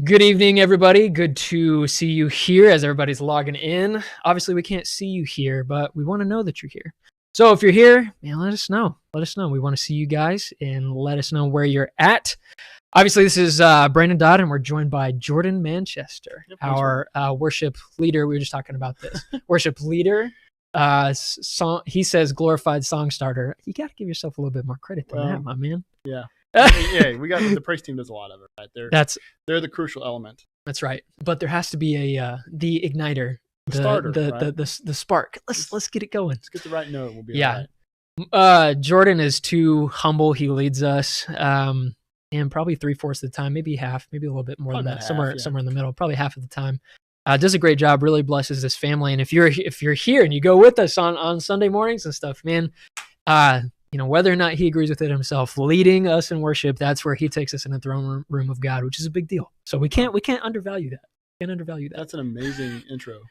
Good evening, everybody. Good to see you here as everybody's logging in. Obviously, we can't see you here, but we want to know that you're here. So if you're here, man, let us know. Let us know. We want to see you guys and let us know where you're at. Obviously, this is Brandon Dodd, and we're joined by Jordan Manchester, our worship leader. We were just talking about this. Worship leader. He says glorified song starter. You got to give yourself a little bit more credit than that, my man. Yeah. Yeah, we got the praise team does a lot of it, right? They're the crucial element. That's right. But there has to be a the igniter, the starter, the spark. Let's get it going. Let's get the right note. We'll be all right. Jordan is too humble. He leads us, and probably 3/4 of the time, maybe half, maybe a little bit more than that, somewhere in the middle, probably half of the time. Does a great job. Really blesses this family. And if you're here and you go with us on Sunday mornings and stuff, man. Whether or not he agrees with it himself, leading us in worship, that's where he takes us in the throne room of God, which is a big deal. So we can't undervalue that. That's an amazing intro.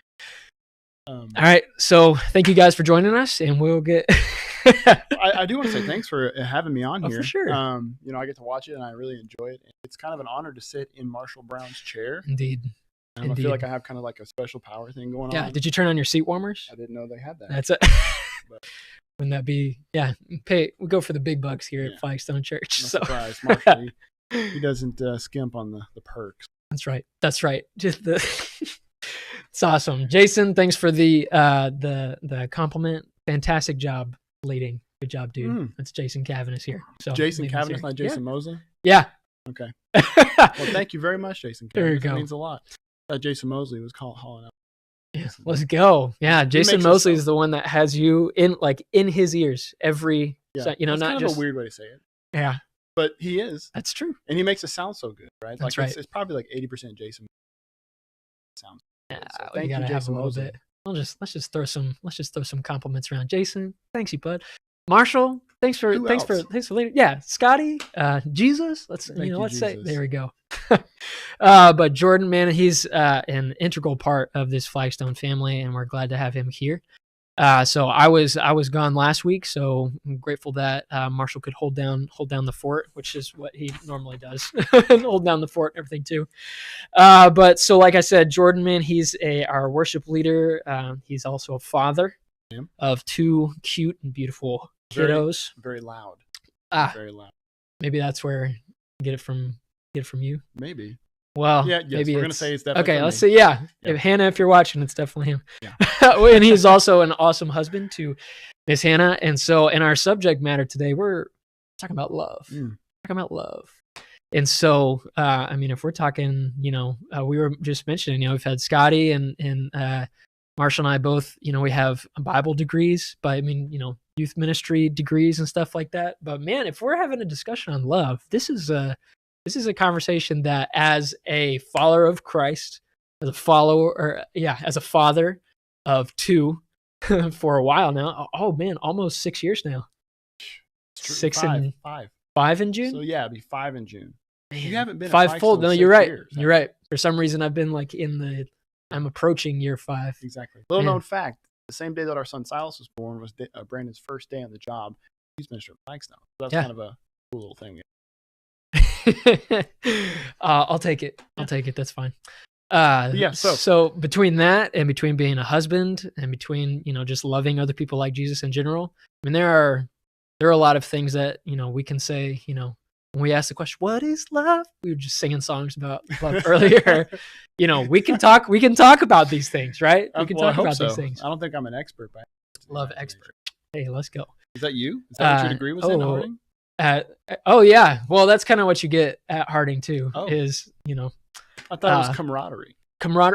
All right. So thank you guys for joining us, and we'll get. I do want to say thanks for having me on here. For sure. I get to watch it, and I really enjoy it. It's kind of an honor to sit in Marshall Brown's chair. Indeed. I feel like I have kind of like a special power thing going on. Yeah. Did you turn on your seat warmers? I didn't know they had that. That's it. Wouldn't that be, we go for the big bucks here at Flagstone Church. No surprise, Marshall, he doesn't skimp on the perks. That's right. Just it's awesome. Jason, thanks for the compliment. Fantastic job leading. Good job, dude. That's Jason Cavanis here. So Jason Cavanis, not Jason Mosley? Yeah. Okay. Well, thank you very much, Jason Cavanis. There you go. That means a lot. Jason Mosley was hauling out. Yeah, let's go. Yeah, Jason Mosley is the one that has you in his ears every. Yeah, not kind just of a weird way to say it. Yeah, but he is. That's true, and he makes it sound so good, right? That's right. It's probably like 80% Jason. Sounds. Yeah, so thank you, Jason Mosley. Let's just throw some compliments around. Jason, thanks you, bud. Marshall, thanks for leading. Yeah, Scotty, Jesus. Let's say there we go. But Jordan, man, he's an integral part of this Flagstone family, and we're glad to have him here. So I was gone last week, so I'm grateful that Marshall could hold down the fort, which is what he normally does, hold down the fort and everything too. But so like I said, Jordan, man, he's our worship leader. He's also a father of two cute and beautiful kiddos. Very loud. Very loud. Maybe that's where you get it from you. Maybe. Well, yes, maybe we're gonna say it's definitely okay. Let's say If Hannah, if you're watching, it's definitely him. Yeah. And he's also an awesome husband to Miss Hannah. And so, in our subject matter today, we're talking about love. And so, if we're talking, we were just mentioning, we've had Scotty and Marshall and I both, we have Bible degrees, but youth ministry degrees and stuff like that. But man, if we're having a discussion on love, this is a conversation that, as a follower of Christ, as a father of two for a while now. Oh man, almost 6 years now. Five in June. So yeah, it'd be 5 in June. Man, you haven't been 5 full. No, you're right. Years, you're right. For some reason, I've been I'm approaching year 5. Exactly. Little known fact: the same day that our son Silas was born was Brandon's first day on the job. He's minister at Flagstone. So that's kind of a cool little thing. I'll take it. That's fine. So between that and between being a husband and between just loving other people like Jesus in general, there are a lot of things that we can say. When we ask the question, "What is love?" We were just singing songs about love earlier. We can talk about these things, right? We can talk about these things. I don't think I'm an expert, but love expert. Hey, let's go. Is that you? Is that what your degree was in Harding? Yeah. Well, that's kind of what you get at Harding too. Is I thought it was camaraderie.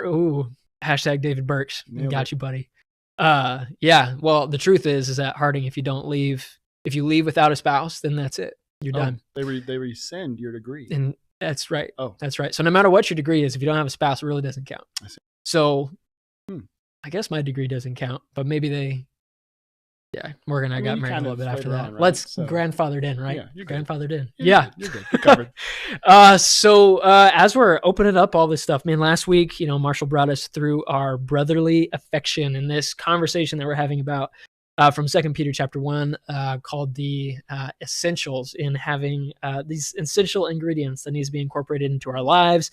Ooh, hashtag David Burks. Got you, buddy. Yeah. Well, the truth is at Harding, if you leave without a spouse, then that's it. You're done. They rescind your degree. And that's right. Oh, that's right. So no matter what your degree is, if you don't have a spouse, it really doesn't count. I see. So I guess my degree doesn't count, but maybe Morgan and I got married a little bit after that. Right? Let's grandfathered in, right? Yeah, you're grandfathered in. You're good. You're covered. So as we're opening up all this stuff, man, last week, Marshall brought us through our brotherly affection and this conversation that we're having about from 2 Peter chapter 1 called the essentials in having these essential ingredients that needs to be incorporated into our lives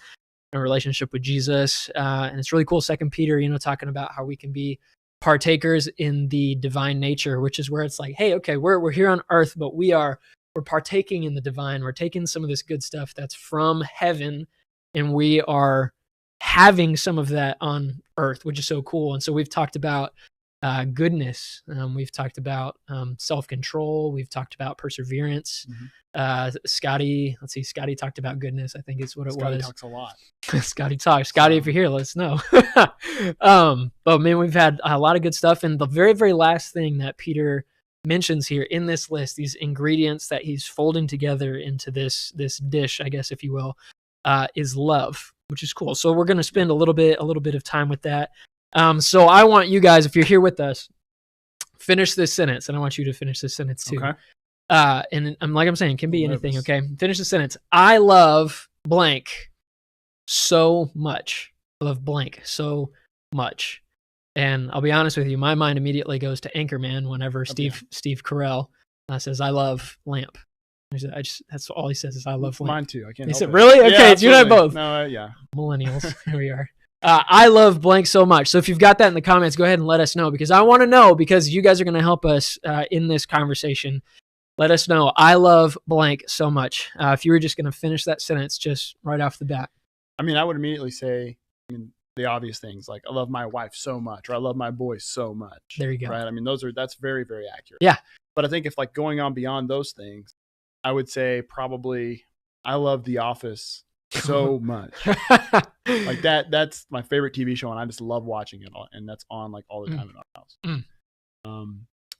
a relationship with Jesus. And it's really cool. 2 Peter, talking about how we can be partakers in the divine nature, which is where it's like, hey, okay, we're here on earth, but we're partaking in the divine. We're taking some of this good stuff that's from heaven, and we are having some of that on earth, which is so cool. And so we've talked about goodness. We've talked about self-control. We've talked about perseverance. Scotty talked about goodness, I think is what it was. Scotty talks a lot. Scotty talks. Scotty, if you're here, let us know. But man, we've had a lot of good stuff. And the very, very last thing that Peter mentions here in this list, these ingredients that he's folding together into this dish, I guess, if you will, is love, which is cool. So we're going to spend a little bit of time with that. So I want you guys, if you're here with us, finish this sentence, and I want you to finish this sentence too. Okay. And I'm saying, it can be anything. Okay. Finish the sentence. I love blank so much. I love blank so much. And I'll be honest with you, my mind immediately goes to Anchorman whenever Steve Carell says, I love lamp. That's all he says is I love lamp. Mine too. I can't. He said, really? Okay. Yeah, it's you and I both. No, yeah. Millennials. Here we are. I love blank so much. So if you've got that in the comments, go ahead and let us know, because I want to know, because you guys are going to help us in this conversation. Let us know. I love blank so much. If you were just going to finish that sentence just right off the bat. I mean, I would immediately say the obvious things, like I love my wife so much, or I love my boy so much. There you go. Right? I mean, that's very, very accurate. Yeah. But I think if like going on beyond those things, I would say probably I love The Office so much. Like that's my favorite TV show, and I just love watching it, and that's on like all the time in our house.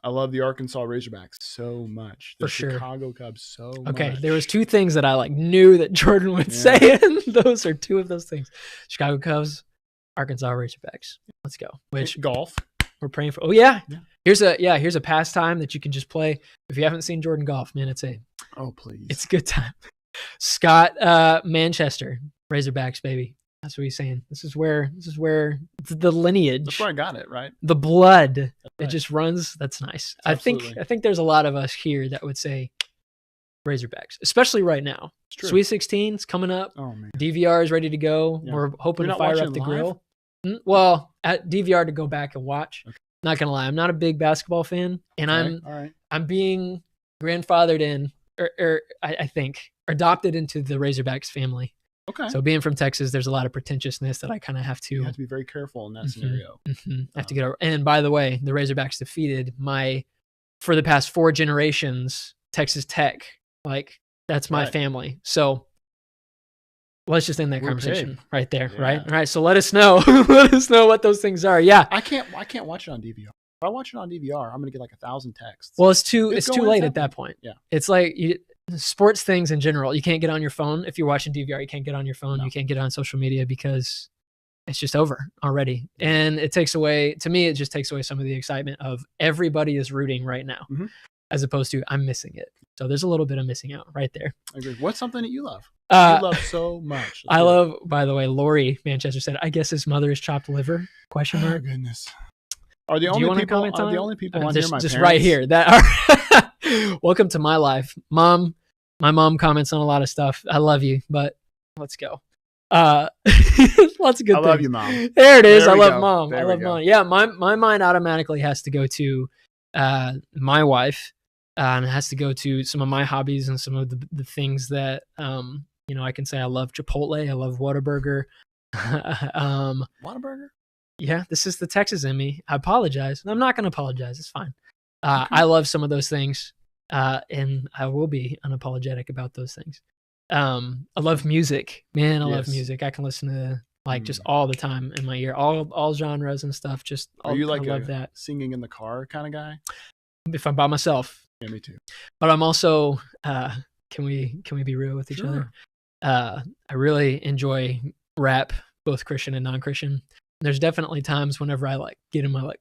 I love the Arkansas Razorbacks so much. The Chicago Cubs so much. Okay, there was two things that I knew that Jordan would say, and those are two of those things. Chicago Cubs, Arkansas Razorbacks. Let's go. Which golf. We're praying for. Oh yeah. Here's a pastime that you can just play. If you haven't seen Jordan golf, man, it's a a good time. Scott Manchester Razorbacks, baby. That's what he's saying. This is where the lineage. That's where I got it, right? The blood. Right. It just runs. That's nice. I think there's a lot of us here that would say Razorbacks, especially right now. Sweet 16 is coming up. Oh man. DVR is ready to go. Yeah. We're hoping to fire up the grill. Well, at DVR to go back and watch. Okay. Not gonna lie, I'm not a big basketball fan, and I'm being grandfathered in, or I think adopted into the Razorbacks family. Okay. So being from Texas, there's a lot of pretentiousness that I kind of have to. You have to be very careful in that scenario. I have to get over. And by the way, the Razorbacks defeated for the past 4 generations, Texas Tech. Like that's my family. So let's just end that conversation right there. Yeah. Right. All right. So let us know. Let us know what those things are. Yeah. I can't watch it on DVR. If I watch it on DVR, I'm gonna get like 1,000 texts. Well, it's too late at that point. Yeah. It's like sports things in general. You can't get on your phone if you're watching DVR. You can't get on your phone. No. You can't get on social media because it's just over already. And it takes away, to me, it just takes away some of the excitement of everybody is rooting right now, as opposed to I'm missing it. So there's a little bit of missing out right there. I agree. What's something that you love? You love so much. I love, by the way, Lori Manchester said, I guess his mother is chopped liver? ? Oh goodness. Are the only people on here my just parents? Right here that are welcome to my life. My mom comments on a lot of stuff. I love you, but let's go. Lots of good things. I love you, Mom. There it is. I love Mom. I love Mom. Yeah, my mind automatically has to go to my wife, and it has to go to some of my hobbies and some of the things that I can say. I love Chipotle. I love Whataburger. Whataburger? Yeah, this is the Texas in me. I apologize. I'm not going to apologize. It's fine. I love some of those things, and I will be unapologetic about those things. I love music. Man, I love music. I can listen to just all the time in my ear, all genres and stuff. Are you like love that singing in the car kind of guy? If I'm by myself. Yeah, me too. But I'm also, can we be real with each other? I really enjoy rap, both Christian and non-Christian. There's definitely times whenever I get in my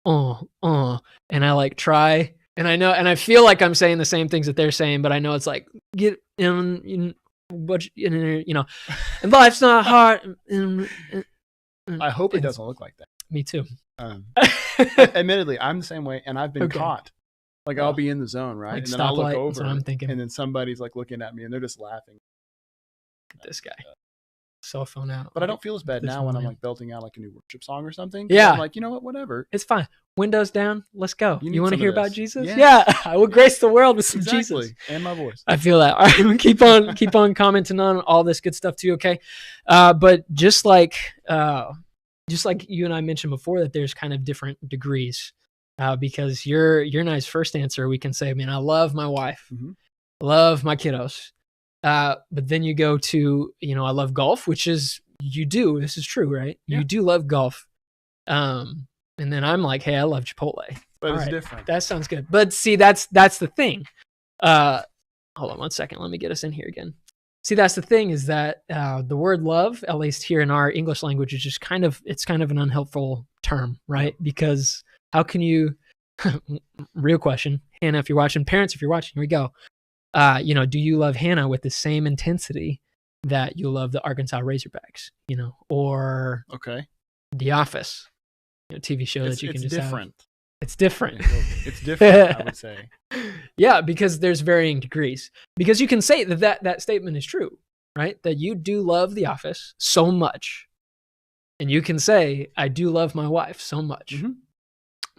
and I try, and I know, and I feel like I'm saying the same things that they're saying, but I know it's like, get in, and life's not hard. I hope it doesn't look like that. Me too. Admittedly, I'm the same way, and I've been caught. Like I'll be in the zone, right? And then I'll look over, that's what I'm thinking. And then somebody's looking at me, and they're just laughing. This guy. cell phone out. But I don't feel as bad now when I'm like belting out like a new worship song or something. Yeah. I'm like, you know what, whatever. It's fine. Windows down. Let's go. You want to hear about Jesus? Yes. Yeah. I will grace the world with some Jesus. And my voice. I feel that. All right. We keep on commenting on all this good stuff too. Okay. But just like you and I mentioned before, that there's kind of different degrees, because your nice first answer, we can say, man, I love my wife. Mm-hmm. I love my kiddos. But then you go to, I love golf, which is, you do. This is true, right? Yeah. You do love golf. And then I'm like, hey, I love Chipotle. But it's different. That sounds good. But see, that's the thing. Hold on 1 second. Let me get us in here again. See, that's the thing, is that the word love, at least here in our English language, is just kind of an unhelpful term, right? Because how can you, real question, Hannah, if you're watching, parents, if you're watching, here we go. Do you love Hannah with the same intensity that you love the Arkansas Razorbacks, or The Office, TV show that you can just different. It's different. It's different, I would say. Yeah, because there's varying degrees. Because you can say that statement is true, right? That you do love The Office so much. And you can say, I do love my wife so much. Mm-hmm.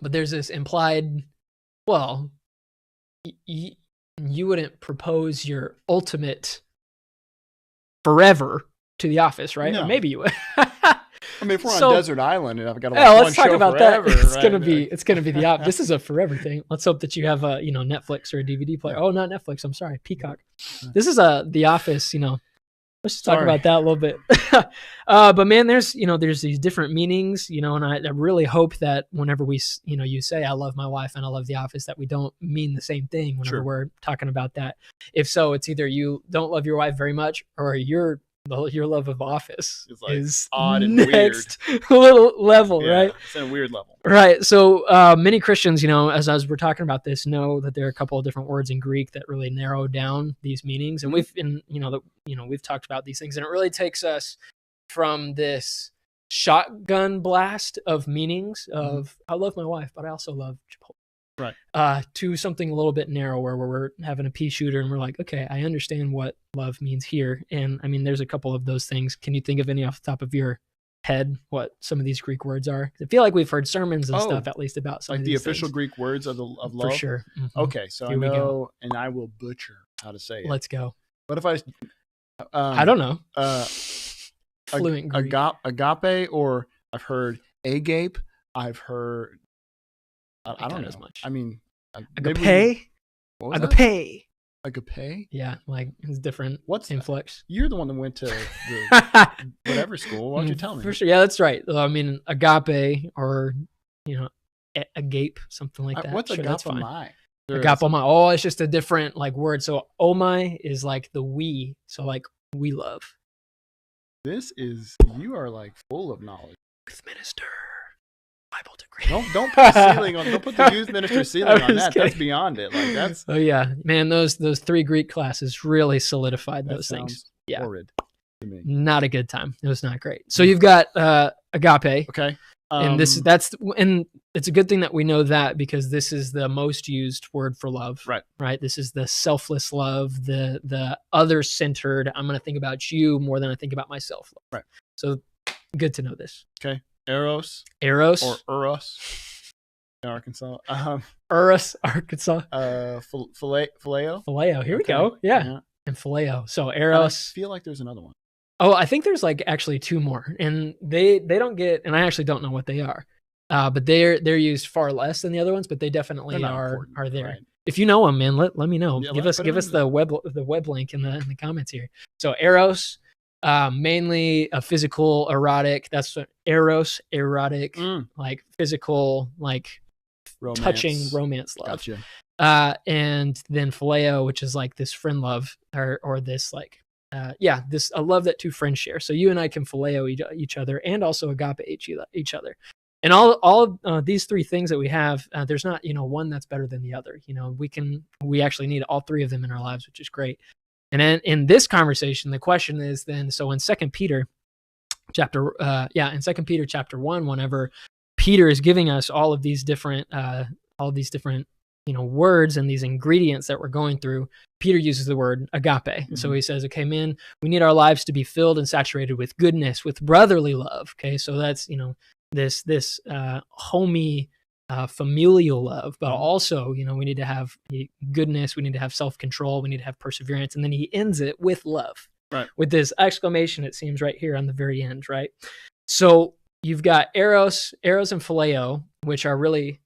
But there's this implied, well, you wouldn't propose your ultimate forever to The Office, right? No. Or maybe you would. I mean, if we're on a desert island and I've got to watch let's talk about forever, that. It's right? gonna be the this is a forever thing. Let's hope that you have a Netflix or a DVD player. Oh, not Netflix. I'm sorry, Peacock. This is The Office. Let's just talk about that a little bit. But man, there's these different meanings. And I really hope that whenever we you say I love my wife and I love The Office, that we don't mean the same thing whenever we're talking about that. If so, it's either you don't love your wife very much, or your love of Office is odd and next weird. little level, right? It's a weird level, right? So many Christians, as we're talking about this, know that there are a couple of different words in Greek that really narrow down these meanings, and we've talked about these things, and it really takes us from this shotgun blast of meanings of I love my wife, but I also love Chipotle. Right. To something a little bit narrower, where we're having a pea shooter and we're like, okay, I understand what love means here. And I mean, there's a couple of those things. Can you think of any off the top of your head what some of these Greek words are? I feel like we've heard sermons and stuff, at least, about some like of the these official things. Greek words of love. For sure. Mm-hmm. Okay, so here I know, and I will butcher how to say it. Let's go. What if I? I don't know. Fluent Greek. Agape, or I've heard AGAPE. I've heard. I don't know as much. I mean, Agape. Agape. Agape. Yeah, like it's different. What's influx? You're the one that went to the whatever school. Why don't you tell me? For sure. Yeah, that's right. I mean, agape, or agape, something like that. What's agapomai? Agapomai. Oh, it's just a different word. So omai is like the we. So like we love. You are full of knowledge. Youth minister. Bible degree. Don't put a ceiling on. Don't put the youth minister ceiling on that. That's beyond it. That's. Oh yeah, man. Those 3 Greek classes really solidied those things. Yeah. Horrid to me. Not a good time. It was not great. So you've got agape. Okay. And and it's a good thing that we know that, because this is the most used word for love. Right. This is the selfless love, the other centered. I'm going to think about you more than I think about myself. Right. So good to know this. Okay. Eros or Eros in Arkansas. Eros, Arkansas. Phileo. Here we go. Yeah. And phileo. So Eros. I feel like there's another one. Oh, I think there's actually 2 more, and they don't get, and I actually don't know what they are, but they're used far less than the other ones, but they definitely are there. Right. If you know them, man, let me know. Yeah, give us the web link in the comments here. So Eros. Mainly a physical erotic. That's what eros, erotic, like physical, like romance. Touching romance love. Gotcha. And then phileo, which is like this friend love, or this this a love that 2 friends share. So you and I can phileo each other, and also agape each other. And all of these 3 things that we have, there's not one that's better than the other. We actually need all 3 of them in our lives, which is great. And then in this conversation, the question is then, so in 2 Peter chapter 1, whenever Peter is giving us all of these different words and these ingredients that we're going through Peter uses the word agape. And so he says, okay, man, we need our lives to be filled and saturated with goodness, with brotherly love. Okay. So that's, this homey, familial love, but also, we need to have goodness. We need to have self-control. We need to have perseverance. And then he ends it with love, right? With this exclamation, it seems right here on the very end, right? So you've got eros and phileo, which are really,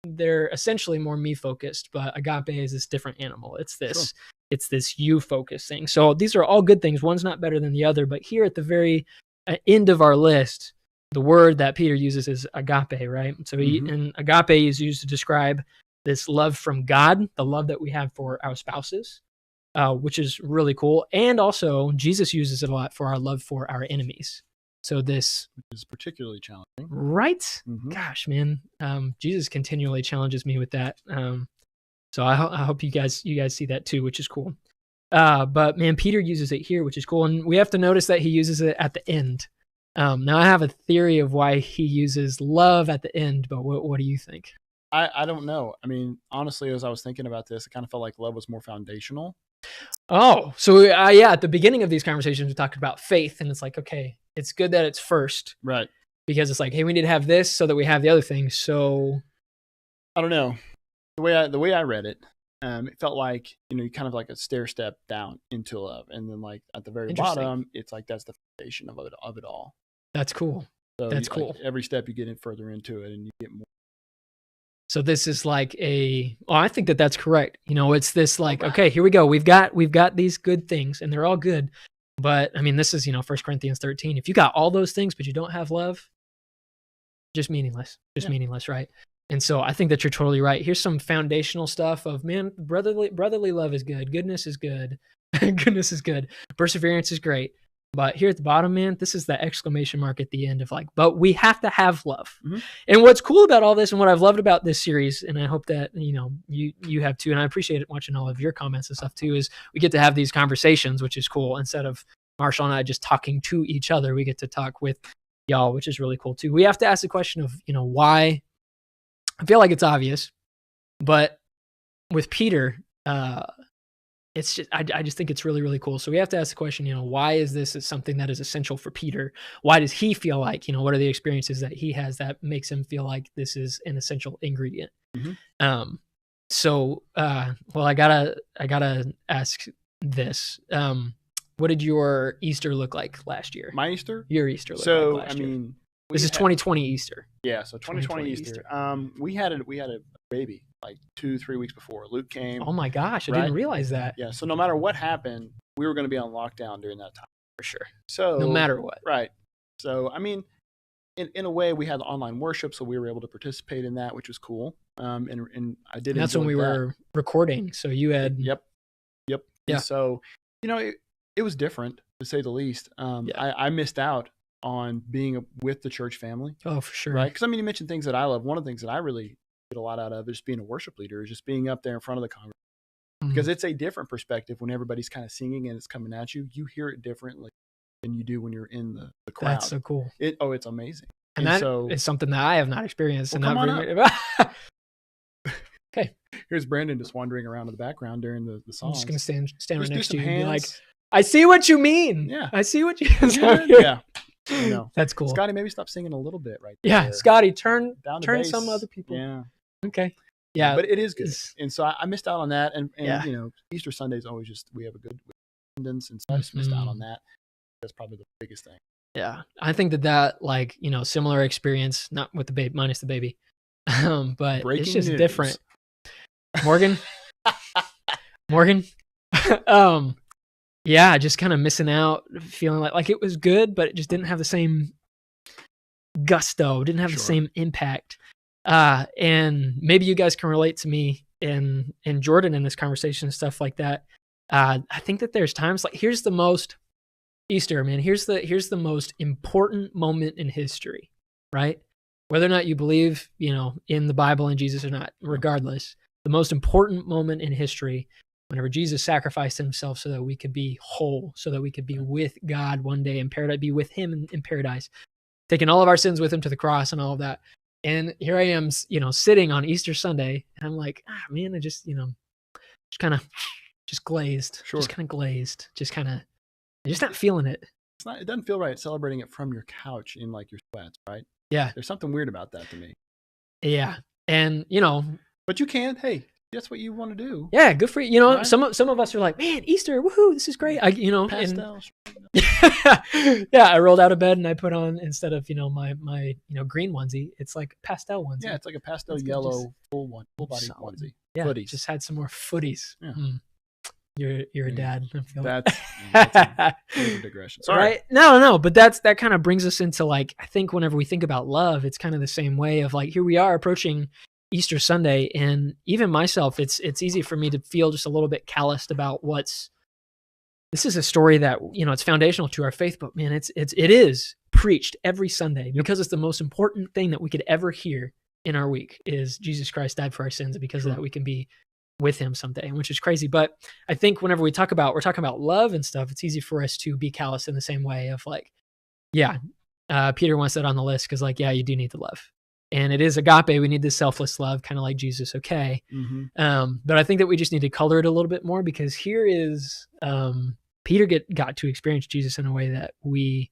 they're essentially more me focused, but agape is this different animal. It's this you focused thing. So these are all good things. One's not better than the other, but here at the very end of our list, the word that Peter uses is agape, right? So and agape is used to describe this love from God, the love that we have for our spouses, which is really cool. And also Jesus uses it a lot for our love for our enemies. So this is particularly challenging, right? Gosh, man, Jesus continually challenges me with that. So I hope you guys see that too, which is cool. But man, Peter uses it here, which is cool, and we have to notice that he uses it at the end. Now I have a theory of why he uses love at the end, but what do you think? I don't know. I mean, honestly, as I was thinking about this, it kind of felt like love was more foundational. Oh, so yeah, at the beginning of these conversations, we talked about faith, and it's like, okay, it's good that it's first. Right. Because it's like, hey, we need to have this so that we have the other thing. So I don't know. The way I read it, it felt like, kind of like a stair step down into love. And then like at the very bottom, it's like that's the foundation of it all. That's cool. So that's cool. Like every step you get in further into it and you get more. So this is like I think that's correct. It's this like, okay, here we go. We've got these good things and they're all good. But I mean, this is, 1 Corinthians 13. If you got all those things, but you don't have love, just meaningless, meaningless, right? And so I think that you're totally right. Here's some foundational stuff of, man, brotherly love is good. Goodness is good. Goodness is good. Perseverance is great. But here at the bottom, man, this is the exclamation mark at the end of like, but we have to have love. And what's cool about all this and what I've loved about this series, and I hope that, you have too, and I appreciate it watching all of your comments and stuff too, is we get to have these conversations, which is cool. Instead of Marshall and I just talking to each other, we get to talk with y'all, which is really cool too. We have to ask the question of, why. I feel like it's obvious, but with Peter, it's just, I just think it's really, really cool. So we have to ask the question, why is this something that is essential for Peter? Why does he feel like, what are the experiences that he has that makes him feel like this is an essential ingredient? So, well, I gotta ask this. What did your Easter look like last year? My Easter? Your Easter look like last year. Mean, this is 2020 Easter. Yeah, so 2020 Easter. We had a baby like 2-3 weeks before Luke came. Oh my gosh, I didn't realize that. Yeah, so no matter what happened, we were going to be on lockdown during that time. For sure. So no matter what. Right. So I mean, in a way, we had online worship, so we were able to participate in that, which was cool. And I did. And that's when we were recording. So you had. Yep. Yeah. And so it was different to say the least. I missed out on being with the church family. Oh, for sure. Right. Because I mean, you mentioned things that I love. One of the things that I really get a lot out of is being a worship leader, is just being up there in front of the congregation. Because it's a different perspective when everybody's kind of singing and it's coming at you. You hear it differently than you do when you're in the crowd. That's so cool. It's amazing. And that is something that I have not experienced. Well, and come on up. Okay. Here's Brandon just wandering around in the background during the song. I'm just going to stand right next to you and be like, I see what you mean. Yeah. I see what you mean. Yeah. That's cool. Scotty, maybe stop singing a little bit right there. Yeah. Scotty, turn bass. Some other people. Yeah. Okay. Yeah. But it is good. And so I missed out on that. And Easter Sunday is always just, we have a good attendance. And so I just missed out on that. That's probably the biggest thing. Yeah. I think that like, similar experience, not with the baby, minus the baby. But it's just different. Morgan. Yeah, just kind of missing out, feeling like it was good, but it just didn't have the same gusto, didn't have the same impact. And maybe you guys can relate to me and Jordan in this conversation and stuff like that. I think that there's times like, here's the most Easter, man. Here's the most important moment in history, right? Whether or not you believe, in the Bible and Jesus or not, regardless, the most important moment in history, whenever Jesus sacrificed himself so that we could be whole, so that we could be with God one day in paradise, be with him in paradise, taking all of our sins with him to the cross and all of that. And here I am, sitting on Easter Sunday, and I'm like, man, I just, just glazed, Sure. just kind of glazed, just not feeling it. It doesn't feel right celebrating it from your couch in like your sweats, right? Yeah. There's something weird about that to me. Yeah. And, but you can, hey, that's what you want to do. Yeah, good for you. Right? Some of us are like, man, Easter, woohoo, this is great. Pastels. Yeah, I rolled out of bed and I put on, instead of my green onesie, it's like pastel onesie. Yeah, it's like a pastel yellow full body onesie. Yeah, footies. Just had some more footies. Yeah. You're a dad. That's a digression. Sorry. Right? No, but that kind of brings us into, like, I think whenever we think about love, it's kind of the same way of, like, here we are approaching Easter Sunday, and even myself, it's easy for me to feel just a little bit calloused about this is a story that, it's foundational to our faith, but man, it is preached every Sunday because it's the most important thing that we could ever hear in our week is Jesus Christ died for our sins, and because of that we can be with him someday, which is crazy. But I think whenever we're talking about love and stuff, it's easy for us to be callous in the same way of, like, Peter wants that on the list because, like, you do need to love. And it is agape. We need this selfless love, kind of like Jesus. Okay. Mm-hmm. But I think that we just need to color it a little bit more, because here is Peter got to experience Jesus in a way that we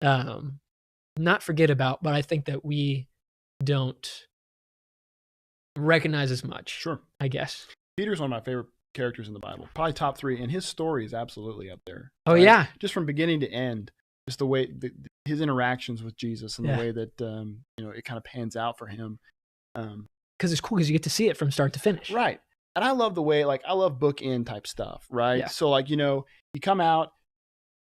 not forget about, but I think that we don't recognize as much. Sure. I guess. Peter's one of my favorite characters in the Bible. Probably top 3. And his story is absolutely up there. Oh, right? yeah. Just from beginning to end. Just the way his interactions with Jesus and the way that it kind of pans out for him. Because it's cool because you get to see it from start to finish. Right. And I love the way, like, I love bookend type stuff, right? Yeah. So, like, you come out,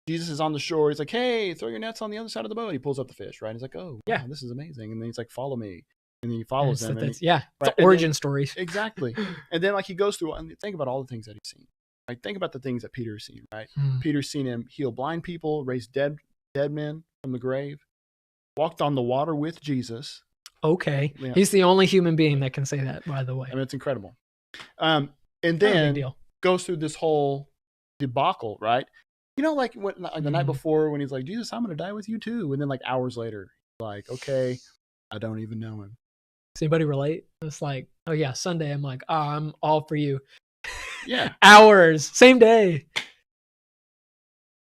Jesus is on the shore. He's like, hey, throw your nets on the other side of the boat. He pulls up the fish, right? He's like, oh, wow, this is amazing. And then he's like, follow me. And then he follows them. The origin stories. Exactly. And then, like, he goes through and think about all the things that he's seen. Right? Think about the things that Peter's seen, right? Peter's seen him heal blind people, raise dead men from the grave, walked on the water with Jesus. Okay. Yeah. He's the only human being that can say that, by the way. I mean, it's incredible. And then goes through this whole debacle, right? Like the night before when he's like, Jesus, I'm going to die with you too. And then, like, hours later, like, okay, I don't even know him. Does anybody relate? It's like, oh yeah, Sunday, I'm like, oh, I'm all for you. Yeah. Hours, same day.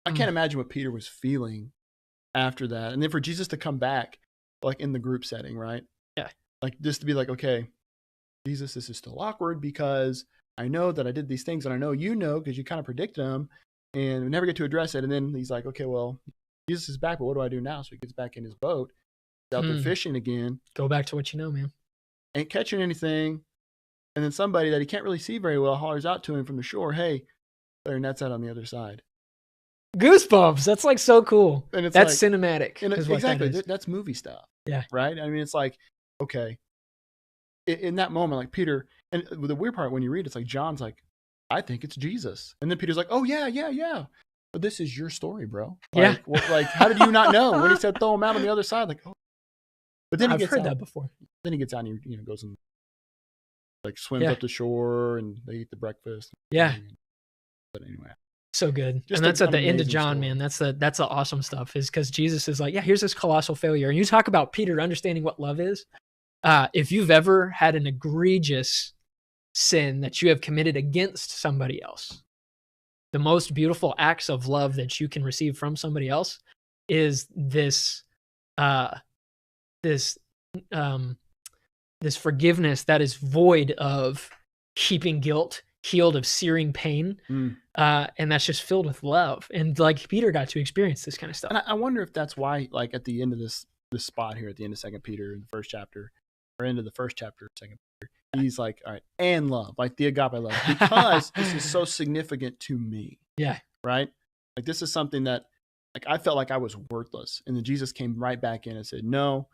I can't imagine what Peter was feeling after that. And then for Jesus to come back, like, in the group setting, right? Yeah. Like, just to be like, okay, Jesus, this is still awkward because I know that I did these things and I know because you kind of predicted them and we never get to address it. And then he's like, okay, well, Jesus is back, but what do I do now? So he gets back in his boat, out there fishing again. Go back to what you know, man. Ain't catching anything. And then somebody that he can't really see very well hollers out to him from the shore, hey, throw your nets out on the other side. Goosebumps. That's, like, so cool. And it's that's like, cinematic. Exactly. That's movie stuff. Yeah. Right? I mean, it's like, okay. In that moment, like, Peter, and the weird part when you read, it's like John's like, I think it's Jesus. And then Peter's like, oh, yeah. But this is your story, bro. Like, like, how did you not know? When he said throw him out on the other side, like, oh. But then I've heard that before. Then he gets out and he goes and, like, swims up the shore and they eat the breakfast. Yeah. But anyway. So good. And that's at the end of John, story. Man. That's the awesome stuff, is because Jesus is like, here's this colossal failure. And you talk about Peter understanding what love is. If you've ever had an egregious sin that you have committed against somebody else, the most beautiful acts of love that you can receive from somebody else is this forgiveness that is void of heaping guilt, healed of searing pain, and that's just filled with love. And, like, Peter got to experience this kind of stuff. And I wonder if that's why, like, at the end of this spot here, at the end of 2 Peter, in the first chapter, or into the first chapter of 2 Peter, he's like, all right, and love, like the agape love, because this is so significant to me. Yeah. Right? Like, this is something that, like, I felt like I was worthless. And then Jesus came right back in and said, no,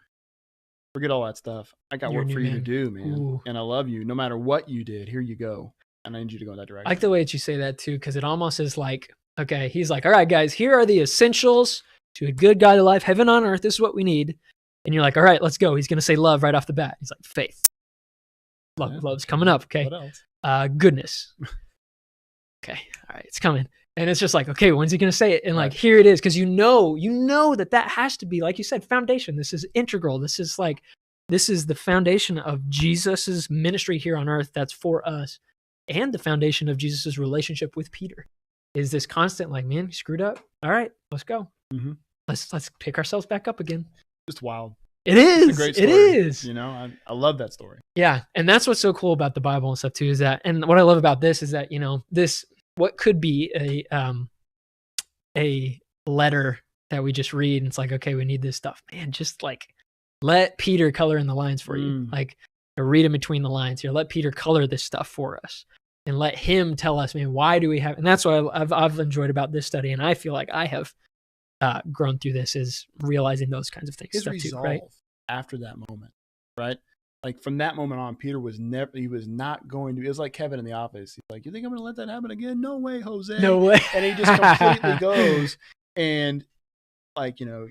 forget all that stuff. I got work for you to do, man. Ooh. And I love you. No matter what you did, here you go. And I need you to go in that direction. I like the way that you say that too, because it almost is like, okay, he's like, all right, guys, here are the essentials to a good godly life, heaven on earth. This is what we need. And you're like, all right, let's go. He's going to say love right off the bat. He's like, faith. Love's coming up. Okay. What else? Goodness. Okay. All right. It's coming. And it's just like, okay, when's he going to say it? And, like, here it is. Cause you know that has to be, like you said, foundation. This is integral. This is the foundation of Jesus's ministry here on earth. That's for us. and the foundation of Jesus's relationship with Peter. Is this constant like, man, you screwed up. All right, let's go. Mm-hmm. Let's pick ourselves back up again. Just wild. It is. It's a great story. It is. You know, I love that story. Yeah, and that's what's so cool about the Bible and stuff too. Is that, and what I love about this is that, you know, this what could be a letter that we just read, and it's like, okay, we need this stuff, man. Just like let Peter color in the lines for you, like read in between the lines here. Let Peter color this stuff for us. And let him tell us, man, why do we have? And that's what I've enjoyed about this study, and I feel like I have grown through this, is realizing those kinds of things. His resolve too, right? After that moment, right? Like from that moment on, Peter was not going to. It was like Kevin in The Office. He's like, "You think I'm going to let that happen again? No way, Jose. No way." And he just completely goes, and like, you know,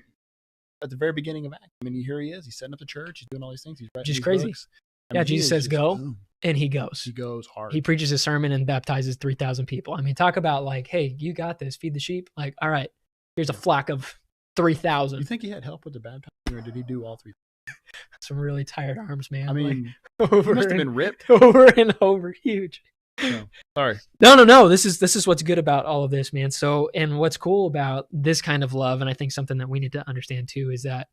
at the very beginning of Acts, I mean, here he is. He's setting up the church. He's doing all these things. He's writing these crazy. Books. Yeah, Jesus says go, and he goes. He goes hard. He preaches a sermon and baptizes 3,000 people. I mean, talk about like, hey, you got this. Feed the sheep. Like, all right, here's a flock of 3,000. You think he had help with the baptizing, or did he do all 3? Some really tired arms, man. I mean, like, he must have been ripped over and over, huge. No, sorry. No. This is what's good about all of this, man. So, and what's cool about this kind of love, and I think something that we need to understand too, is that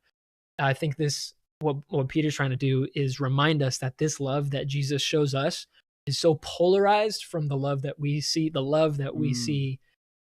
I think this. What Peter's trying to do is remind us that this love that Jesus shows us is so polarized from the love that we see, see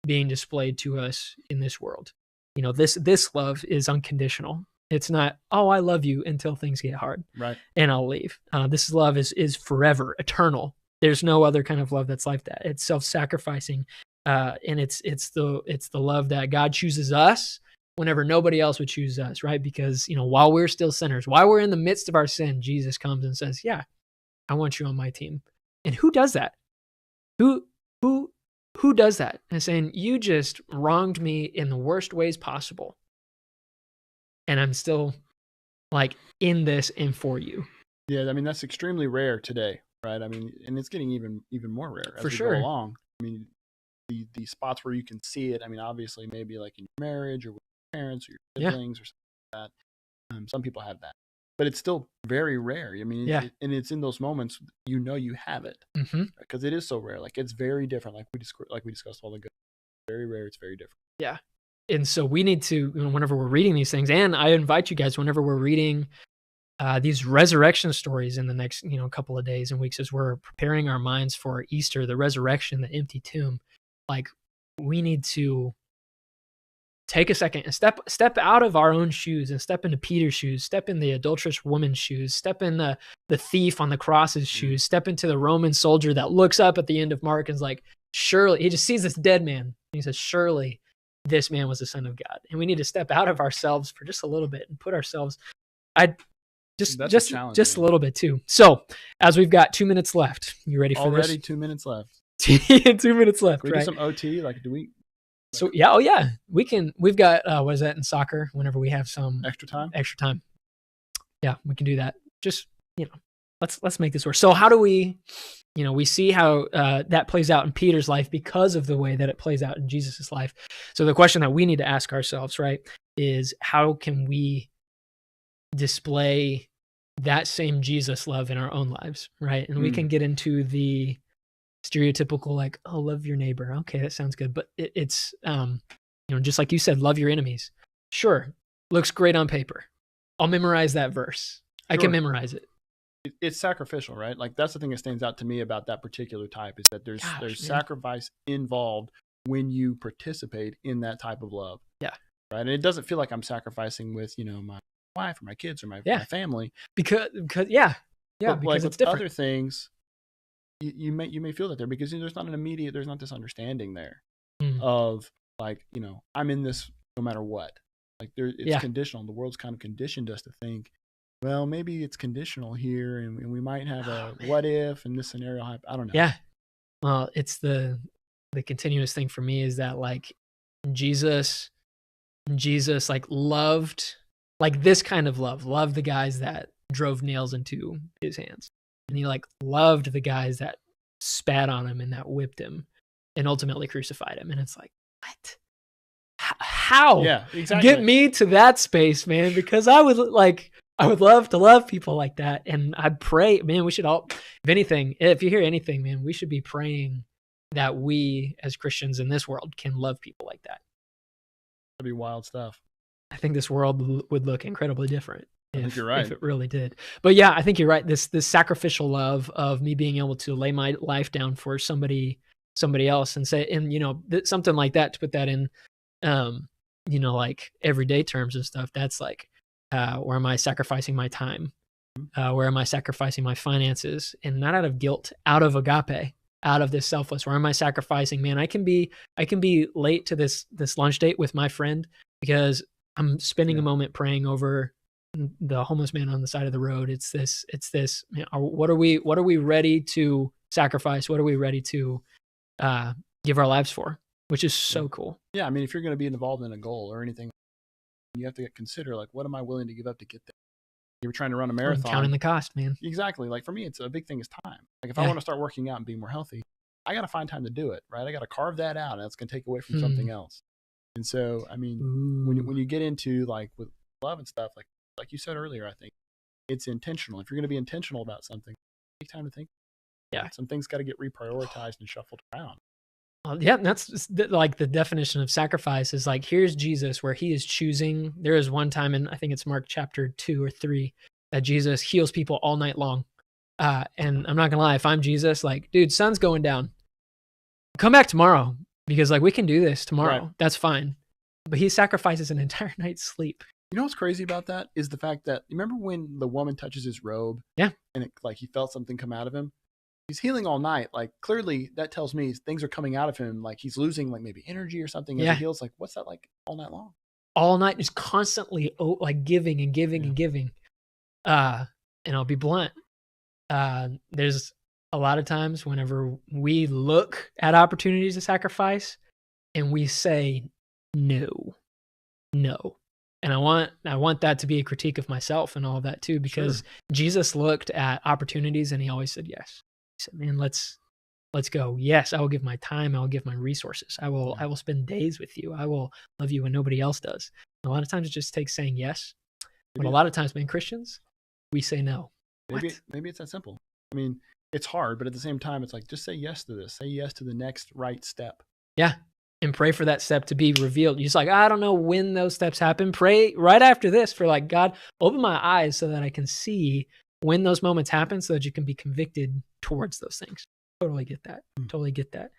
being displayed to us in this world. You know, this love is unconditional. It's not, oh, I love you until things get hard, right? And I'll leave. This love is forever, eternal. There's no other kind of love that's like that. It's self-sacrificing, and it's the love that God chooses us whenever nobody else would choose us, right? Because, you know, while we're still sinners, while we're in the midst of our sin, Jesus comes and says, yeah, I want you on my team. And who does that? Who does that? And saying, you just wronged me in the worst ways possible, and I'm still like in this and for you. Yeah, I mean, that's extremely rare today, right? I mean, and it's getting even more rare as we go along. I mean, the spots where you can see it, I mean, obviously maybe like in your marriage or with your parents or your siblings or something like that. Some people have that, but it's still very rare. I mean, and it's in those moments, you know, you have it because it is so rare. Like it's very different. Like we discussed all the good, very rare. It's very different. Yeah. And so we need to, you know, whenever we're reading these things, and I invite you guys, whenever we're reading these resurrection stories in the next, you know, couple of days and weeks, as we're preparing our minds for Easter, the resurrection, the empty tomb, like we need to take a second and step out of our own shoes and step into Peter's shoes, step in the adulterous woman's shoes, step in the thief on the cross's shoes, step into the Roman soldier that looks up at the end of Mark and is like, surely, he just sees this dead man and he says, surely this man was the Son of God. And we need to step out of ourselves for just a little bit and put ourselves, just a little bit too. So as we've got 2 minutes left, you ready for this? Already 2 minutes left. 2 minutes left. Can we do some OT? Like, do we? So yeah, oh yeah, we can. We've got what is that in soccer? Whenever we have some extra time, yeah, we can do that. Just, you know, let's make this work. So how do we, you know, we see how that plays out in Peter's life because of the way that it plays out in Jesus's life. So the question that we need to ask ourselves, right, is how can we display that same Jesus love in our own lives, right? And we can get into the stereotypical, like, oh, love your neighbor. Okay, that sounds good. But it's, you know, just like you said, love your enemies. Sure, looks great on paper. I'll memorize that verse. Sure. I can memorize it. It's sacrificial, right? Like that's the thing that stands out to me about that particular type is that there's sacrifice involved when you participate in that type of love. Yeah. Right. And it doesn't feel like I'm sacrificing with, you know, my wife or my kids or my family. Because but because like it's different. Other things, you may feel that there because there's not this understanding there of like, you know, I'm in this no matter what. Like it's conditional. The world's kind of conditioned us to think, well, maybe it's conditional here, and we might have a what if in this scenario. I don't know. Yeah. Well, it's the continuous thing for me is that like Jesus like loved, like this kind of loved the guys that drove nails into his hands. And he like loved the guys that spat on him and that whipped him and ultimately crucified him. And it's like, what? How? Yeah, exactly. Get me to that space, man, because I was like, I would love to love people like that. And I pray, man, we should all, if you hear anything, man, we should be praying that we as Christians in this world can love people like that. That'd be wild stuff. I think this world would look incredibly different. I think you're right. If it really did. But yeah, I think you're right. This sacrificial love of me being able to lay my life down for somebody else and say, and something like that, to put that in, like everyday terms and stuff. That's like, where am I sacrificing my time? Where am I sacrificing my finances? And not out of guilt, out of agape, out of this selfless. Where am I sacrificing? Man, I can be late to this lunch date with my friend because I'm spending a moment praying over the homeless man on the side of the road. It's this, what are we ready to sacrifice? What are we ready to give our lives for? Which is so cool. Yeah. I mean, if you're going to be involved in a goal or anything, you have to consider, like, what am I willing to give up to get there? You're trying to run a marathon. Counting the cost, man. Exactly. Like for me, it's a big thing is time. Like if I want to start working out and being more healthy, I got to find time to do it, right? I got to carve that out, and that's going to take away from something else. And so, I mean, when you get into like with love and stuff, like you said earlier, I think it's intentional. If you're going to be intentional about something, take time to think. Yeah. Some things got to get reprioritized and shuffled around. Yeah, that's like the definition of sacrifice is like, here's Jesus where he is choosing. There is one time in, I think it's Mark chapter 2 or 3, that Jesus heals people all night long. And I'm not gonna lie, if I'm Jesus, like, dude, sun's going down. Come back tomorrow because like we can do this tomorrow. Right. That's fine. But he sacrifices an entire night's sleep. You know what's crazy about that is the fact that, remember when the woman touches his robe? Yeah. And it, like he felt something come out of him? He's healing all night. Like clearly that tells me things are coming out of him. Like he's losing like maybe energy or something as he heals. Like what's that like all night long? All night, just constantly like giving and giving and giving. And I'll be blunt. There's a lot of times whenever we look at opportunities to sacrifice and we say no. And I want that to be a critique of myself and all of that too, because Jesus looked at opportunities and he always said yes. He said, man, let's go. Yes, I will give my time. I will give my resources. I will spend days with you. I will love you when nobody else does. And a lot of times it just takes saying yes. But a lot of times, man, Christians, we say no. Maybe it's that simple. I mean, it's hard, but at the same time, it's like, just say yes to this. Say yes to the next right step. Yeah. And pray for that step to be revealed. You're just like, I don't know when those steps happen. Pray right after this for like, God, open my eyes so that I can see when those moments happen so that you can be convicted towards those things. Totally get that. Totally get that.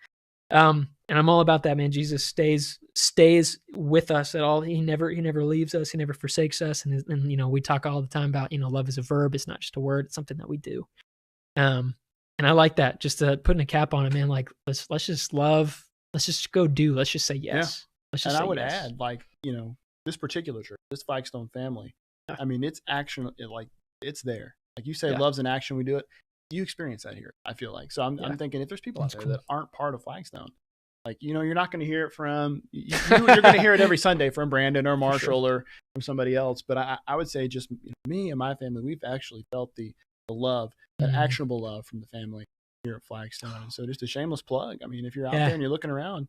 And I'm all about that, man. Jesus stays with us at all. He never leaves us. He never forsakes us. And we talk all the time about, love is a verb. It's not just a word. It's something that we do. And I like that. Just putting a cap on it, man. Like let's just love. Let's just go do. Let's just say yes. Yeah. Let's just and say I would yes. add, like, this particular church, this Flagstone family. I mean, it's action. It's there. Like you say, love's an action. We do it. You experience that here, I feel like. So I'm thinking if there's people out there that aren't part of Flagstone, like, you're not going to hear it from, you're going to hear it every Sunday from Brandon or Marshall or from somebody else. But I would say just me and my family, we've actually felt the love, that actionable love from the family here at Flagstone. And so just a shameless plug. I mean, if you're out there and you're looking around,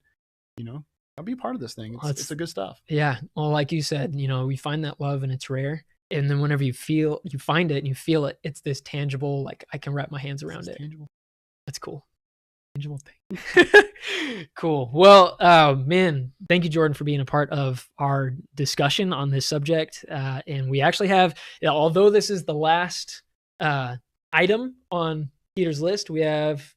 I'll be a part of this thing. It's the good stuff. Yeah. Well, like you said, we find that love and it's rare. And then whenever you find it and you feel it, it's this tangible, like I can wrap my hands around it. Tangible. That's cool. Tangible thing. Cool. Well, man, thank you, Jordan, for being a part of our discussion on this subject. And we actually have, although this is the last item on Peter's list, we have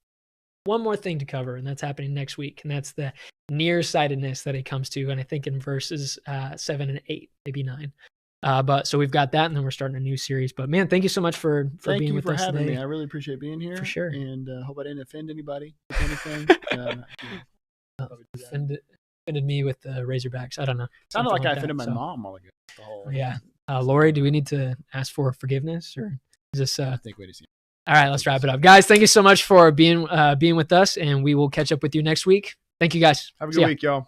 one more thing to cover, and that's happening next week. And that's the nearsightedness that it comes to. And I think in verses 7 and 8, maybe 9. But so we've got that, and then we're starting a new series. But man, thank you so much for being with us today. Thank you for having me. I really appreciate being here. For sure. And hope I didn't offend anybody with anything. Offended me with the Razorbacks. I don't know. Sounded like I offended my mom while ago. Yeah. Lori, do we need to ask for forgiveness, or is this? I think wait to see. All right, let's wrap it up, guys. Thank you so much for being with us, and we will catch up with you next week. Thank you, guys. Have a good week, y'all.